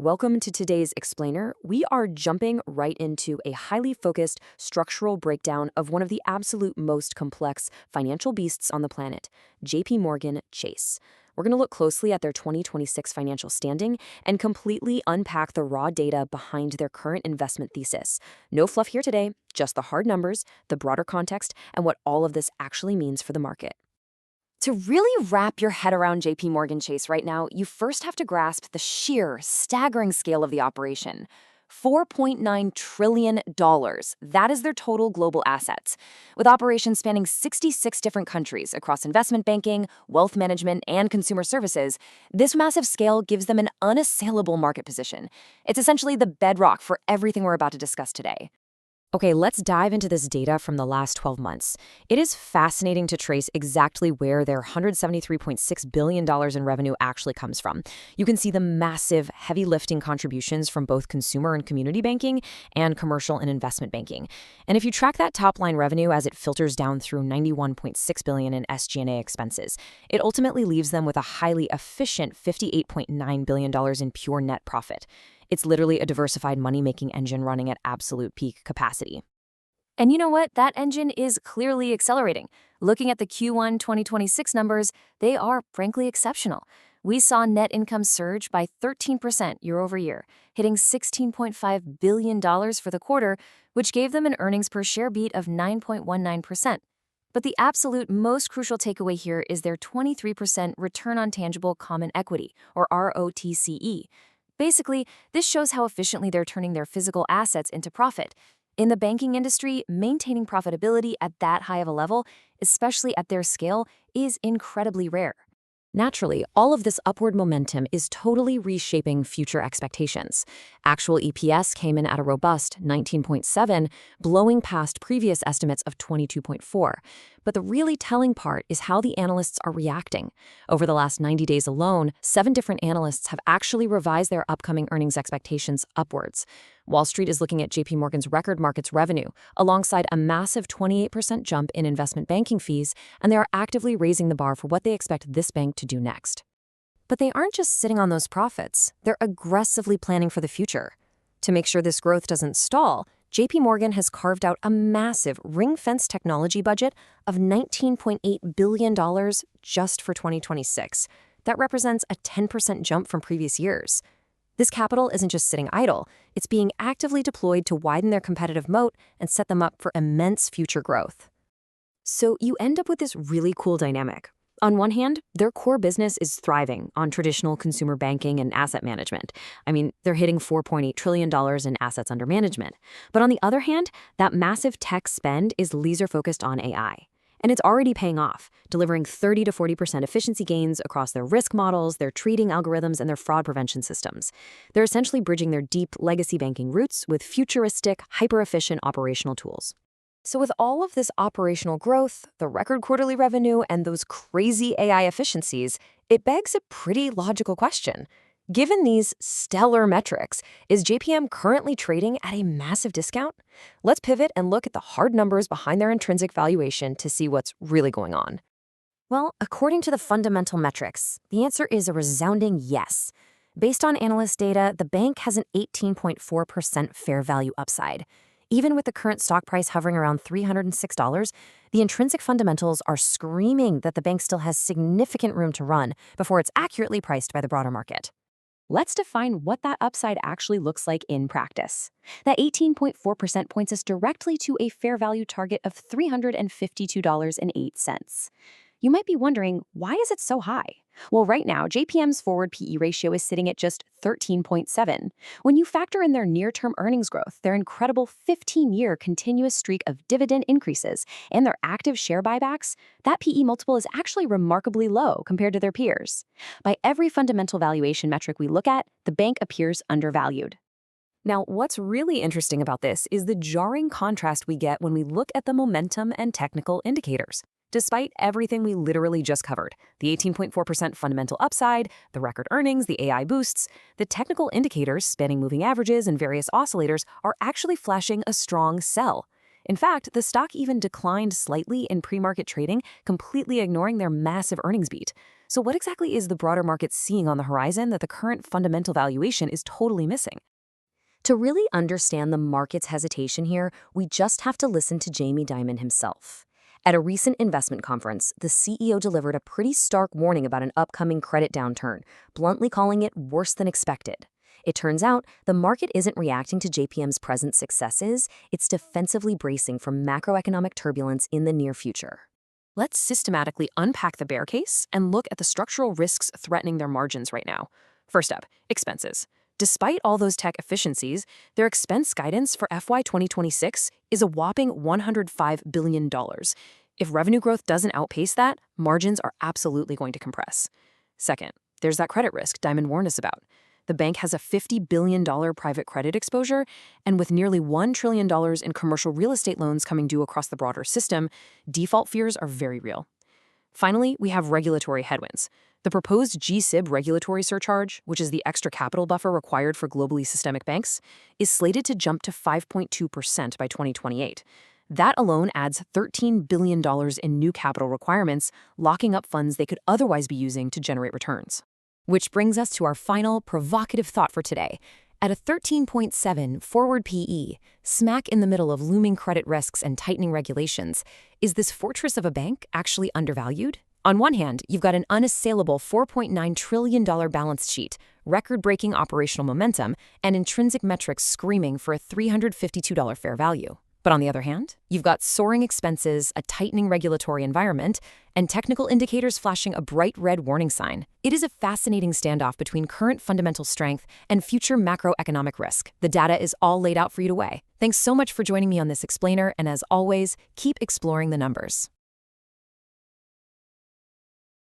welcome to today's Explainer. We are jumping right into a highly focused structural breakdown of one of the absolute most complex financial beasts on the planet, JPMorgan Chase. We're going to look closely at their 2026 financial standing and completely unpack the raw data behind their current investment thesis. No fluff here today, just the hard numbers, the broader context, and what all of this actually means for the market. To really wrap your head around JPMorgan Chase right now, you first have to grasp the sheer, staggering scale of the operation. $4.9 trillion. That is their total global assets, with operations spanning 66 different countries across investment banking, wealth management, and consumer services. This massive scale gives them an unassailable market position. It's essentially the bedrock for everything we're about to discuss today. Okay, let's dive into this data from the last 12 months. It is fascinating to trace exactly where their $173.6 billion in revenue actually comes from. You can see the massive, heavy lifting contributions from both consumer and community banking and commercial and investment banking. And if you track that top line revenue as it filters down through $91.6 billion in SG&A expenses, it ultimately leaves them with a highly efficient $58.9 billion in pure net profit. It's literally a diversified money-making engine running at absolute peak capacity. And you know what? That engine is clearly accelerating. Looking at the Q1 2026 numbers, they are frankly exceptional. We saw net income surge by 13% year over year, hitting $16.5 billion for the quarter, which gave them an earnings per share beat of 9.19%. But the absolute most crucial takeaway here is their 23% return on tangible common equity, or ROTCE. Basically, this shows how efficiently they're turning their physical assets into profit. In the banking industry, maintaining profitability at that high of a level, especially at their scale, is incredibly rare. Naturally, all of this upward momentum is totally reshaping future expectations. Actual EPS came in at a robust 19.7, blowing past previous estimates of 22.4. But the really telling part is how the analysts are reacting. Over the last 90 days alone, 7 different analysts have actually revised their upcoming earnings expectations upwards. Wall Street is looking at JPMorgan's record markets revenue, alongside a massive 28% jump in investment banking fees, and they are actively raising the bar for what they expect this bank to do next. But they aren't just sitting on those profits, they're aggressively planning for the future. To make sure this growth doesn't stall, JPMorgan has carved out a massive ring-fence technology budget of $19.8 billion just for 2026. That represents a 10% jump from previous years. This capital isn't just sitting idle, it's being actively deployed to widen their competitive moat and set them up for immense future growth. So you end up with this really cool dynamic. On one hand, their core business is thriving on traditional consumer banking and asset management. I mean, they're hitting $4.8 trillion in assets under management. But on the other hand, that massive tech spend is laser-focused on AI. And it's already paying off, delivering 30 to 40% efficiency gains across their risk models, their trading algorithms, and their fraud prevention systems. They're essentially bridging their deep legacy banking roots with futuristic, hyper-efficient operational tools. So with all of this operational growth, the record quarterly revenue, and those crazy AI efficiencies, it begs a pretty logical question. Given these stellar metrics, is JPM currently trading at a massive discount? Let's pivot and look at the hard numbers behind their intrinsic valuation to see what's really going on. Well, according to the fundamental metrics, the answer is a resounding yes. Based on analyst data, the bank has an 18.4% fair value upside. Even with the current stock price hovering around $306, the intrinsic fundamentals are screaming that the bank still has significant room to run before it's accurately priced by the broader market. Let's define what that upside actually looks like in practice. That 18.4% points us directly to a fair value target of $352.08. You might be wondering, why is it so high? Well, right now, JPM's forward PE ratio is sitting at just 13.7. When you factor in their near-term earnings growth, their incredible 15-year continuous streak of dividend increases, and their active share buybacks, that PE multiple is actually remarkably low compared to their peers. By every fundamental valuation metric we look at, the bank appears undervalued. Now, what's really interesting about this is the jarring contrast we get when we look at the momentum and technical indicators. Despite everything we literally just covered, the 18.4% fundamental upside, the record earnings, the AI boosts, the technical indicators spanning moving averages and various oscillators are actually flashing a strong sell. In fact, the stock even declined slightly in pre-market trading, completely ignoring their massive earnings beat. So what exactly is the broader market seeing on the horizon that the current fundamental valuation is totally missing? To really understand the market's hesitation here, we just have to listen to Jamie Dimon himself. At a recent investment conference, the CEO delivered a pretty stark warning about an upcoming credit downturn, bluntly calling it worse than expected. It turns out the market isn't reacting to JPM's present successes, it's defensively bracing for macroeconomic turbulence in the near future. Let's systematically unpack the bear case and look at the structural risks threatening their margins right now. First up, expenses. Despite all those tech efficiencies, their expense guidance for FY 2026 is a whopping $105 billion. If revenue growth doesn't outpace that, margins are absolutely going to compress. Second, there's that credit risk Dimon warned us about. The bank has a $50 billion private credit exposure, and with nearly $1 trillion in commercial real estate loans coming due across the broader system, default fears are very real. Finally, we have regulatory headwinds. The proposed G-SIB regulatory surcharge, which is the extra capital buffer required for globally systemic banks, is slated to jump to 5.2% by 2028. That alone adds $13 billion in new capital requirements, locking up funds they could otherwise be using to generate returns. Which brings us to our final provocative thought for today. At a 13.7 forward PE, smack in the middle of looming credit risks and tightening regulations, is this fortress of a bank actually undervalued? On one hand, you've got an unassailable $4.9 trillion balance sheet, record-breaking operational momentum, and intrinsic metrics screaming for a $352 fair value. But on the other hand, you've got soaring expenses, a tightening regulatory environment, and technical indicators flashing a bright red warning sign. It is a fascinating standoff between current fundamental strength and future macroeconomic risk. The data is all laid out for you to weigh. Thanks so much for joining me on this explainer, and as always, keep exploring the numbers.